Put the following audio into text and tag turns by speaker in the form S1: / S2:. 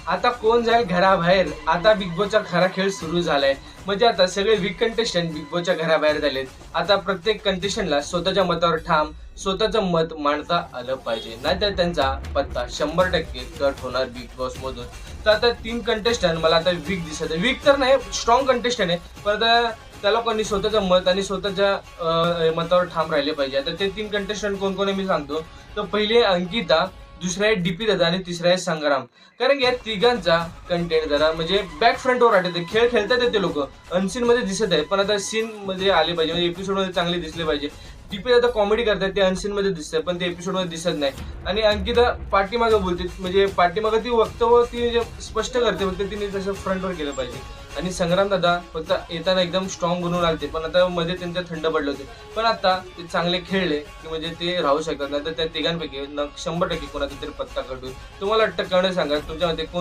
S1: आता कोण जाईल घराबाहेर? आता बिग बॉसचा खरा खेळ सुरू झालाय. म्हणजे आता सगळे वीक कंटेस्टंट बिग बॉसच्या घराबाहेर झालेत. आता प्रत्येक कंटेस्टंटला स्वतःच्या मतावर ठाम स्वतःचं मत मांडता आलं पाहिजे, नाहीतर त्यांचा पत्ता 100% कट होणार बिग बॉस मधून. तर आता 3 कंटेस्टंट मला आता वीक दिसत आहे. वीक तर नाही, स्ट्रॉंग कंटेस्टंट आहे, पण आता त्या लोकांनी स्वतःचं मत आणि स्वतःच्या मतावर ठाम राहिले पाहिजे. आता ते 3 कंटेस्टंट कोण कोण आहे मी सांगतो. तर पहिले आहे अंकिता, दुसरा आहे डीपी दादा आणि तिसरा आहे संग्राम. कारण की या तिघांचा कंटेंट जरा म्हणजे बॅक फ्रंटवर वाटत आहे. खेळ खेळतात ते लोक अनसीन मध्ये दिसत आहे, पण आता सीन मध्ये आले पाहिजे, म्हणजे एपिसोड मध्ये चांगले दिसले पाहिजे. डीपी दादा कॉमेडी करतात, ते अनसीन मध्ये दिसतात पण ते एपिसोड मध्ये दिसत नाही. आणि अंकिता पाठीमागे बोलते, म्हणजे पाठीमागे ती वक्तव्य ती म्हणजे स्पष्ट करते, फक्त तिने तसं फ्रंटवर केलं पाहिजे. आणि संग्राम दादा फक्त येताना एकदम स्ट्रॉंग बनवून लागते, पण आता मध्ये त्यांचे थंड पडले होते. पण आता ते चांगले खेळले की म्हणजे ते राहू शकतात, नाही तर त्या तिघांपैकी 100% कोणाचा तरी पत्ता काढून. तुम्हाला वाटतं कळलं सांगा तुमच्या मध्ये